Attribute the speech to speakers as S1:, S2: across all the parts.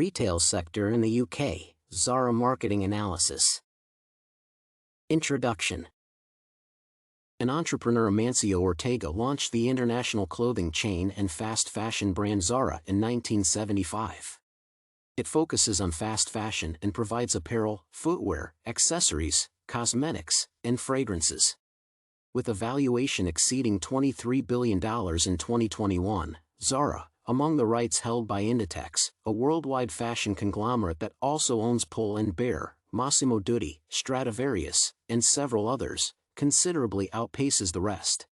S1: Retail sector in the UK, Zara marketing analysis. Introduction. An entrepreneur, Amancio Ortega, launched the international clothing chain and fast fashion brand Zara in 1975. It focuses on fast fashion and provides apparel, footwear, accessories, cosmetics, and fragrances. With a valuation exceeding $23 billion in 2021, Zara, among the rights held by Inditex, a worldwide fashion conglomerate that also owns Pull & Bear, Massimo Dutti, Stradivarius, and several others, considerably outpaces the rest.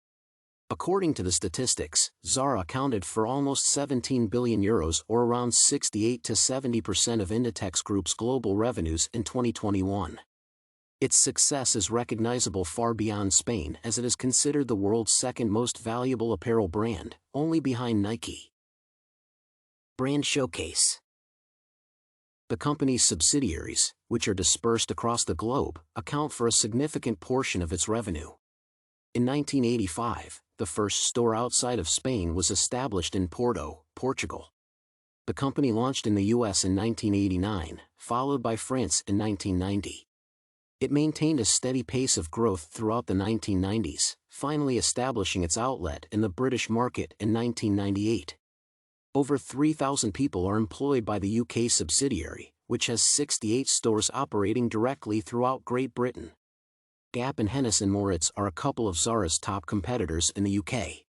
S1: According to the statistics, Zara accounted for almost €17 billion or around 68 to 70% of Inditex Group's global revenues in 2021. Its success is recognizable far beyond Spain, as it is considered the world's second most valuable apparel brand, only behind Nike. Brand Showcase. The company's subsidiaries, which are dispersed across the globe, account for a significant portion of its revenue. In 1985, the first store outside of Spain was established in Porto, Portugal. The company launched in the US in 1989, followed by France in 1990. It maintained a steady pace of growth throughout the 1990s, finally establishing its outlet in the British market in 1998. Over 3,000 people are employed by the UK subsidiary, which has 68 stores operating directly throughout Great Britain. Gap and Hennes & Mauritz are a couple of Zara's top competitors in the UK.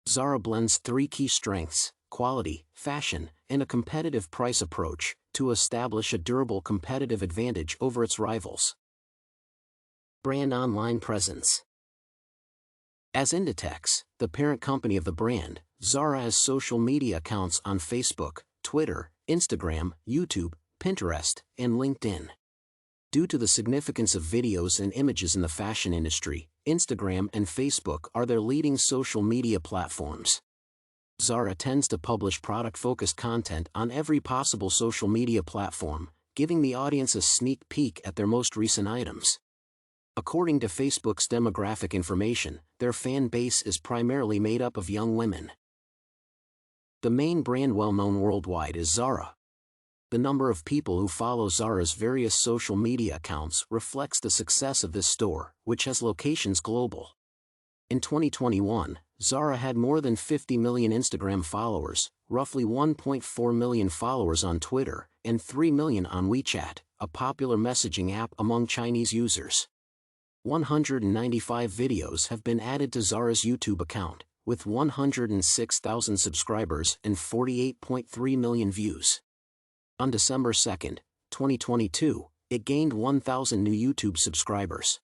S1: Zara blends three key strengths: quality, fashion, and a competitive price approach, to establish a durable competitive advantage over its rivals. Brand online presence. As Inditex, the parent company of the brand, Zara has social media accounts on Facebook, Twitter, Instagram, YouTube, Pinterest, and LinkedIn. Due to the significance of videos and images in the fashion industry, Instagram and Facebook are their leading social media platforms. Zara tends to publish product-focused content on every possible social media platform, giving the audience a sneak peek at their most recent items. According to Facebook's demographic information, their fan base is primarily made up of young women. The main brand well-known worldwide is Zara. The number of people who follow Zara's various social media accounts reflects the success of this store, which has locations global. In 2021, Zara had more than 50 million Instagram followers, roughly 1.4 million followers on Twitter, and 3 million on WeChat, a popular messaging app among Chinese users. 195 videos have been added to Zara's YouTube account, with 106,000 subscribers and 48.3 million views. On December 2, 2022, it gained 1,000 new YouTube subscribers.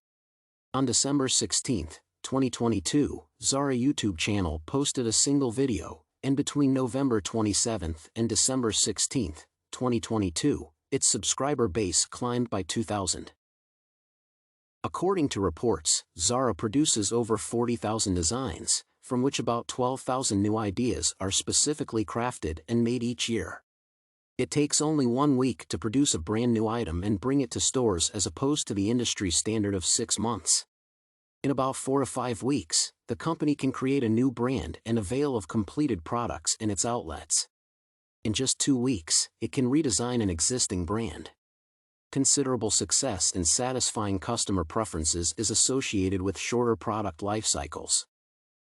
S1: On December 16, 2022, Zara YouTube channel posted a single video, and between November 27 and December 16, 2022, its subscriber base climbed by 2,000. According to reports, Zara produces over 40,000 designs, from which about 12,000 new ideas are specifically crafted and made each year. It takes only 1 week to produce a brand new item and bring it to stores, as opposed to the industry standard of 6 months. In about 4 to 5 weeks, the company can create a new brand and avail of completed products in its outlets. In just 2 weeks, it can redesign an existing brand. Considerable success in satisfying customer preferences is associated with shorter product life cycles.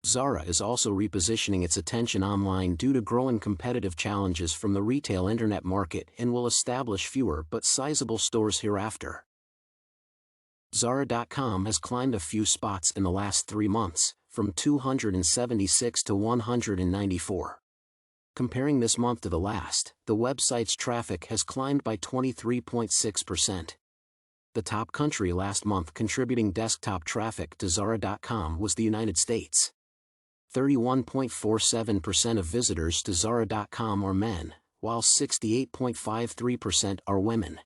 S1: Zara is also repositioning its attention online due to growing competitive challenges from the retail internet market, and will establish fewer but sizable stores hereafter. Zara.com has climbed a few spots in the last 3 months, from 276 to 194. Comparing this month to the last, the website's traffic has climbed by 23.6%. The top country last month contributing desktop traffic to Zara.com was the United States. 31.47% of visitors to Zara.com are men, while 68.53% are women.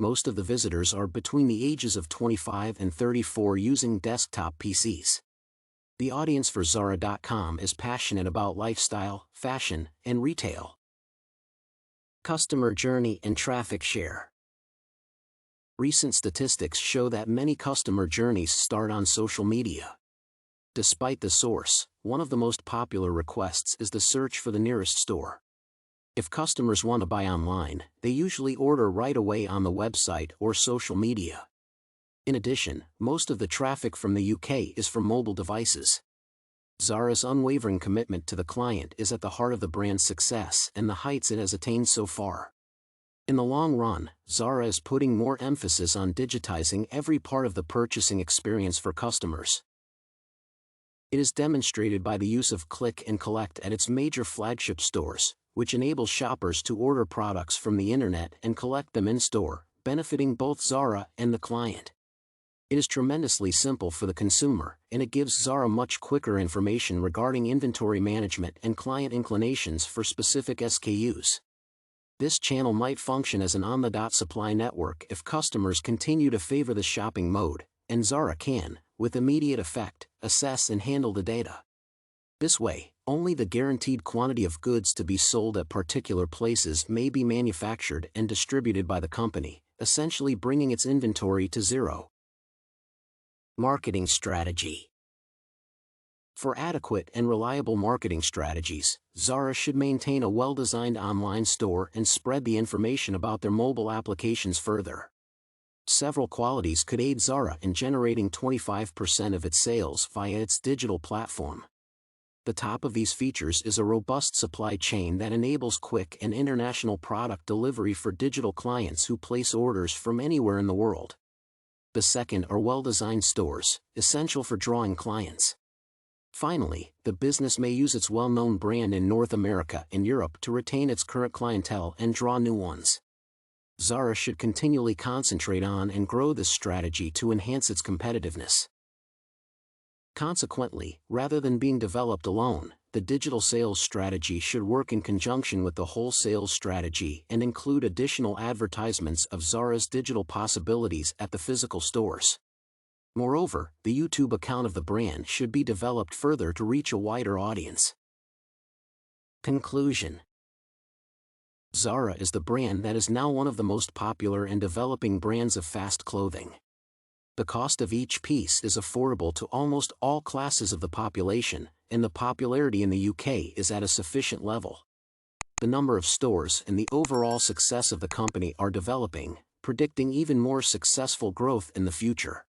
S1: Most of the visitors are between the ages of 25 and 34 using desktop PCs. The audience for Zara.com is passionate about lifestyle, fashion, and retail. Customer journey and traffic share. Recent statistics show that many customer journeys start on social media. Despite the source, one of the most popular requests is the search for the nearest store. If customers want to buy online, they usually order right away on the website or social media. In addition, most of the traffic from the UK is from mobile devices. Zara's unwavering commitment to the client is at the heart of the brand's success and the heights it has attained so far. In the long run, Zara is putting more emphasis on digitizing every part of the purchasing experience for customers. It is demonstrated by the use of click and collect at its major flagship stores, which enables shoppers to order products from the internet and collect them in-store, benefiting both Zara and the client. It is tremendously simple for the consumer, and it gives Zara much quicker information regarding inventory management and client inclinations for specific SKUs. This channel might function as an on-the-dot supply network if customers continue to favor the shopping mode, and Zara can, with immediate effect, assess and handle the data. This way, only the guaranteed quantity of goods to be sold at particular places may be manufactured and distributed by the company, essentially bringing its inventory to zero. Marketing strategy. For adequate and reliable marketing strategies, Zara should maintain a well-designed online store and spread the information about their mobile applications further. Several qualities could aid Zara in generating 25% of its sales via its digital platform. The top of these features is a robust supply chain that enables quick and international product delivery for digital clients who place orders from anywhere in the world. The second are well-designed stores, essential for drawing clients. Finally, the business may use its well-known brand in North America and Europe to retain its current clientele and draw new ones. Zara should continually concentrate on and grow this strategy to enhance its competitiveness. Consequently, rather than being developed alone, the digital sales strategy should work in conjunction with the wholesale strategy and include additional advertisements of Zara's digital possibilities at the physical stores. Moreover, the YouTube account of the brand should be developed further to reach a wider audience. Conclusion. Zara is the brand that is now one of the most popular and developing brands of fast clothing. The cost of each piece is affordable to almost all classes of the population, and the popularity in the UK is at a sufficient level. The number of stores and the overall success of the company are developing, predicting even more successful growth in the future.